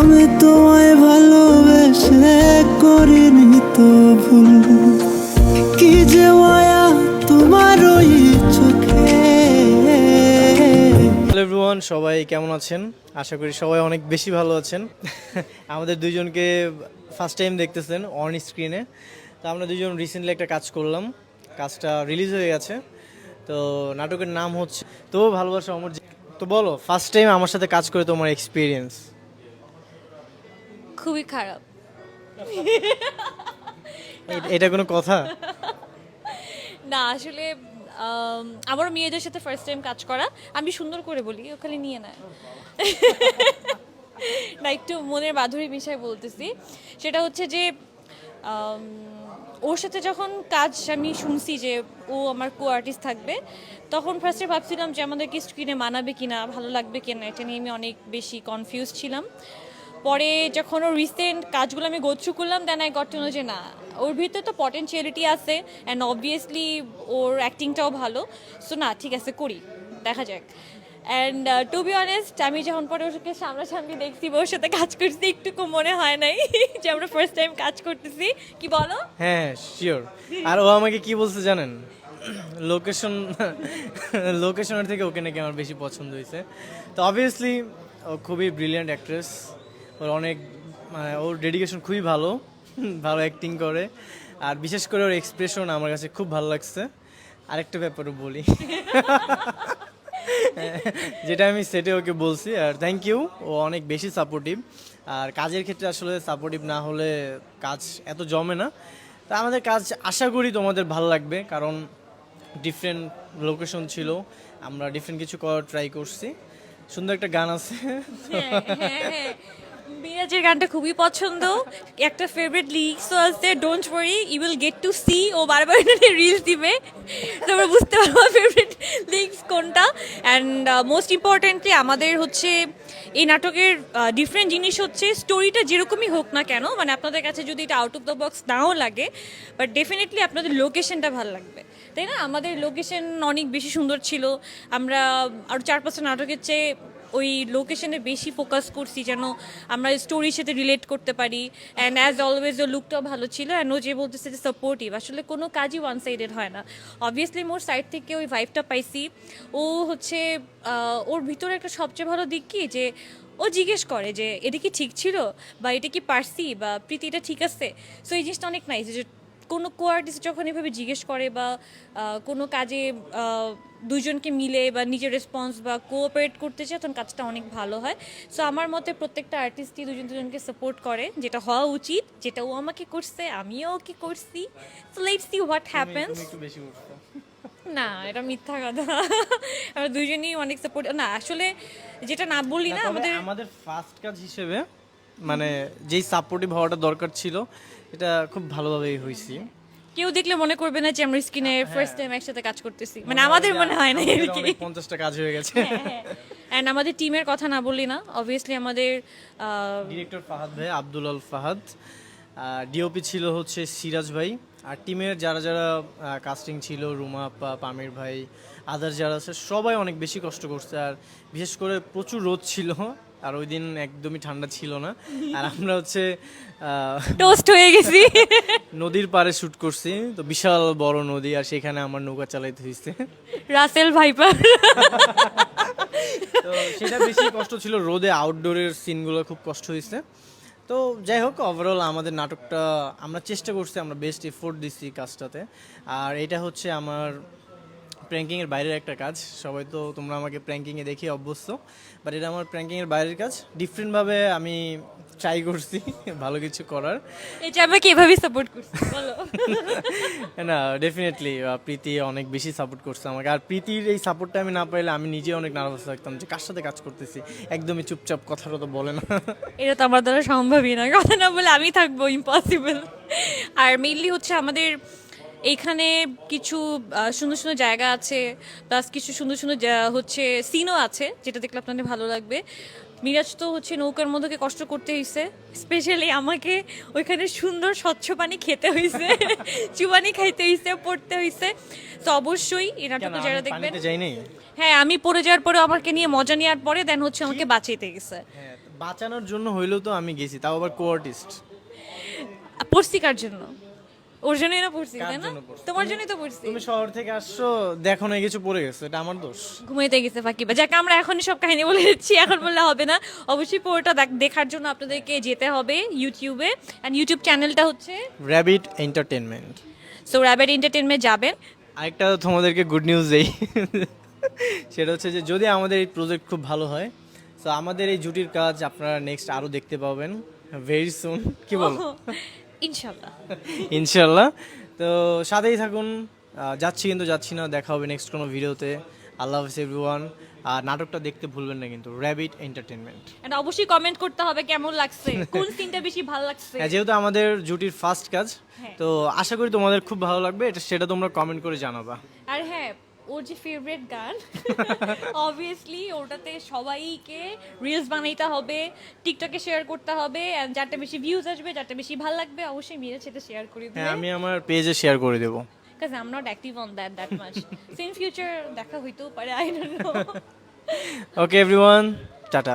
আমি তোমায় ভালোবেসে করিনি তো ভুল, কি যে মায়া তোমার ওই চোখে। হ্যালো এভরিওয়ান, সবাই কেমন আছেন? আশা করি সবাই অনেক বেশি ভালো আছেন। আমাদের দুইজনকে ফার্স্ট টাইম দেখতেছেন অন স্ক্রিনে। তো আমরা দুইজন রিসেন্টলি একটা কাজ করলাম, কাজটা রিলিজ হয়ে গেছে। তো নাটকের নাম হচ্ছে তো ভালোবাসা অমর। তো বলো, ফার্স্ট টাইম আমার সাথে কাজ করে তোমার এক্সপিরিয়েন্স? খুবই খারাপ। এটা কোনো কথা? না আসলে আমার মেয়েদের সাথে ফার্স্ট টাইম কাজ করা, আমি সুন্দর করে বলি ওখানে নিয়ে নেয় না, একটু মনের মাধুরী মিশায় বলতেছি। সেটা হচ্ছে যে ওর সাথে যখন কাজ আমি শুনছি যে ও আমার কো আর্টিস্ট থাকবে, তখন ফার্স্টে ভাবছিলাম যে আমাদেরকে স্ক্রিনে মানাবে কিনা, ভালো লাগবে কিনা, এটা নিয়ে আমি অনেক বেশি কনফিউজ ছিলাম। পরে যখন ওর রিসেন্ট কাজগুলো আমি গোথ্রু করলাম, then I got to know যে না, ওর ভিতরে তো পটেনশিয়ালিটি আছে অ্যান্ড অবভিয়াসলি ওর অ্যাক্টিংটাও ভালো। সো না, ঠিক আছে, করি, দেখা যাক। অ্যান্ড টু বি অনেস্ট, আমি যখন পরে ওকে সামনাসামনি দেখছি বা ওর সাথে কাজ করছি, একটুকু মনে হয় নাই যে আমরা ফার্স্ট টাইম কাজ করতেছি। কি বলো? হ্যাঁ, শিওর। আর ও আমাকে কি বলছে জানেন? লোকেশনের থেকে ওকে নাকি আমার বেশি পছন্দ হয়েছে। তো অবভিয়াসলি ও খুবই ব্রিলিয়ান্ট অ্যাক্ট্রেস, ওর অনেক মানে ওর ডেডিকেশন খুবই ভালো, ভালো অ্যাক্টিং করে। আর বিশেষ করে ওর এক্সপ্রেশন আমার কাছে খুব ভালো লাগছে। আরেকটা ব্যাপারও বলি, যেটা আমি সেটে ওকে বলছি। আর থ্যাংক ইউ, ও অনেক বেশি সাপোর্টিভ। আর কাজের ক্ষেত্রে আসলে সাপোর্টিভ না হলে কাজ এত জমে না। তা আমাদের কাজ আশা করি তোমাদের ভালো লাগবে, কারণ ডিফারেন্ট লোকেশন ছিল, আমরা ডিফারেন্ট কিছু করার ট্রাই করছি। সুন্দর একটা গান আছে। হ্যাঁ, হ্যাঁ, মিরাজের গানটা খুবই পছন্দ। একটা ফেভারিট লিরিক্সও আছে, don't worry you will get to see. ও বারবার এটা রিলস দিবে, তোমরা বুঝতে পারবো ফেভারিট লিরিক্স কোনটা। অ্যান্ড মোস্ট ইম্পর্টেন্টলি আমাদের হচ্ছে এই নাটকের ডিফারেন্ট জিনিস হচ্ছে স্টোরিটা যেরকমই হোক না কেন, মানে আপনাদের কাছে যদি এটা আউট অফ দ্য বক্স নাও লাগে, বাট ডেফিনেটলি আপনাদের লোকেশনটা ভালো লাগবে, তাই না? আমাদের লোকেশন অনেক বেশি সুন্দর ছিল। আমরা আরও 4-5টা নাটকের চেয়ে ওই লোকেশনে বেশি ফোকাস করছি যেন আমরা স্টোরির সাথে রিলেট করতে পারি। অ্যান্ড অ্যাজ অলওয়েজ ও লুকটাও ভালো ছিল। অ্যান্ড ও যে বলতেছে যে সাপোর্টিভ, আসলে কোনো কাজই ওয়ান সাইডেড হয় না। অবভিয়াসলি মোর সাইড থেকে ওই ভাইবটা পাইছি। ও হচ্ছে ওর ভিতরে একটা সবচেয়ে ভালো দিক কি, যে ও জিজ্ঞেস করে যে এটা কি ঠিক ছিল, বা এটা কি পারছি, বা প্রীতি এটা ঠিক আছে। সো এই জিনিসটা অনেক নাইস যে কোনো কো আর্টিস্ট যখন এভাবে জিজ্ঞেস করে বা কোনো কাজে দুজনকে মিলে বা নিজের রেসপন্স বা কোঅপারেট করতে চায়, তখন কাজটা অনেক ভালো হয়। সো আমার মতে প্রত্যেকটা আর্টিস্টই দুজনকে সাপোর্ট করে, যেটা হওয়া উচিত, যেটা ও আমাকে করছে, আমিও ওকে করছি। So let's see what happens. একটু বেশি উঠছো। না, এটা মিথ্যা কথা। আমরা দুজনেই অনেক সাপোর্ট, না আসলে যেটা না বলি না, তবে আমাদের ফার্স্ট কাজ হিসেবে মানে যেই সাপোর্টিভ হওয়াটা দরকার ছিল, এটা খুব ভালোভাবেই হয়েছি। কেউ দেখলে মনে করবে না যে আমরা স্ক্রিনে ফার্স্ট টাইম একসাথে কাজ করতেছি, মানে আমাদের মনে হয় না আর কি। 50টা কাজ হয়ে গেছে। অ্যান্ড আমাদের টিমের কথা না বললি না, অবভিয়াসলি আমাদের ডিরেক্টর ফাহাদ ভাই, আব্দুল আল ফাহাদ। ডিওপি ছিল হচ্ছে সিরাজ ভাই। আর টিমের যারা যারা কাস্টিং ছিল, রুমা আপা, পামির ভাই, আদার্স যারা আছে, সবাই অনেক বেশি কষ্ট করছে। আর বিশেষ করে প্রচুর রোদ ছিল, আর ওই দিন একদমই ঠান্ডা ছিল না। আর আমরা হচ্ছে টোস্ট হয়ে গেছি। নদীর পাড়ে শ্যুট করছি, তো বিশাল বড় নদী, আর সেখানে আমার নৌকা চালাইতে হয়েছে। Russell viper. তো সেটা বেশি কষ্ট ছিল, রোদে আউটডোরের সিনগুলো খুব কষ্ট হয়েছে। তো যাই হোক, ওভারঅল আমাদের নাটকটা আমরা চেষ্টা করছি, আমরা বেস্ট এফোর্ট দিচ্ছি কাজটাতে। আর এটা হচ্ছে আমার প্র্যাঙ্কিংয়ের বাইরের একটা কাজ। সবাই তো তোমরা আমাকে প্র্যাঙ্কিংয়ে দেখে অভ্যস্ত, বাট এটা আমার প্র্যাঙ্কিংয়ের বাইরের কাজ। ডিফারেন্টভাবে আমি ট্রাই করছি ভালো কিছু করার। এটা আমাকে এভাবেই সাপোর্ট করছি, বলো। না, ডেফিনেটলি প্রীতি অনেক বেশি সাপোর্ট করছে আমাকে। আর প্রীতির এই সাপোর্টটা আমি না পাইলে আমি নিজে অনেক নার্ভাস থাকতাম যে কার সাথে কাজ করতেছি, একদমই চুপচাপ, কথাটা তো বলে না। এটা তো আমার দ্বারা সম্ভবই না, কথা না বলে আমি থাকবো, ইম্পসিবল। আর মেইনলি হচ্ছে আমাদের এইখানে কিছু সুন্দর সুন্দর জায়গা আছে, প্লাস কিছু সুন্দর সুন্দর হচ্ছে সিনও আছে, যেটা দেখলে আপনাদের ভালো লাগবে। মিরাজ তো হচ্ছে নৌকার মধ্যে কষ্ট করতে হয়েছে, স্পেশালি আমাকে ওইখানে সুন্দর স্বচ্ছ পানি খেতে হয়েছে, চুবানি খাইতে হয়েছে, পড়তে হয়েছে। তো অবশ্যই এই নাটকটা যারা দেখবেন, যাইনি। হ্যাঁ আমি পড়ে যাওয়ার পরে আমাকে নিয়ে মজা নেওয়ার পরে দেন হচ্ছে আমাকে বাঁচাইতে গেছে। হ্যাঁ, বাঁচানোর জন্য হইলেও তো আমি গেছি, তাও আবার কোয়ার্টিস্ট। পড়ছি কার জন্য? ওর জন্যই না পড়ছি, কার তাই না? জন্য পড়ছি? তোমার জন্যই তো পড়ছি। তুমি শহর থেকে আসছো, দেখো না কিছু পড়ে গেছে, এটা আমার দোষ? ঘুমাইতে গেছে ফাঁকিবা। যাকে আমরা এখনই সব কাহিনী বলে দিচ্ছি, এখন বললে হবে না। অবশ্যই পুরোটা দেখার জন্য আপনাদেরকে যেতে হবে ইউটিউবে, অ্যান্ড ইউটিউব চ্যানেলটা হচ্ছে rabbit entertainment. So rabbit entertainment যাবেন। আরেকটা তোমাদেরকে গুড নিউজ দেই, সেটা হচ্ছে যে যদি আমাদের এই প্রজেক্ট খুব ভালো হয়, তো আমাদের এই জুটির কাজ আপনারা নেক্সট আরও দেখতে পাবেন ভেরি সুন। কি বলো? ইনশাল্লাহ। ইনশাল্লাহ। তো সাথেই থাকুন। যাচ্ছি কিন্তু যাচ্ছি না, দেখা হবে নেক্সট কোনো ভিডিওতে। আল্লাহ হাফিজ এভরিওয়ান। আর নাটকটা দেখতে ভুলবেন না কিন্তু, র্যাবিট এন্টারটেনমেন্ট। এন্ড অবশ্যই কমেন্ট করতে হবে কেমন লাগছে, কোন সিনটা বেশি ভালো লাগছে। যেহেতু আমাদের জুটির ফার্স্ট কাজ, হ্যাঁ। তো আশা করি তোমাদের খুব ভালো লাগবে, সেটা তোমরা কমেন্ট করে জানাবা। আর হ্যাঁ, ওর যে ফেভারিট গান, অবভিয়াসলি ওটাতে সবাইকে রিলস বানাইতে হবে, টিকটকে শেয়ার করতে হবে, and যারটা বেশি ভিউজ আসবে, যারটা বেশি ভালো লাগবে, অবশ্যই মিরাজ সাথে শেয়ার করে হ্যাঁ, দিবে। আমি আমার পেজে শেয়ার করে দেবো। Because I'm not active on that much. So in future দেখা হইতেও পারে, I don't know. Okay everyone, tata.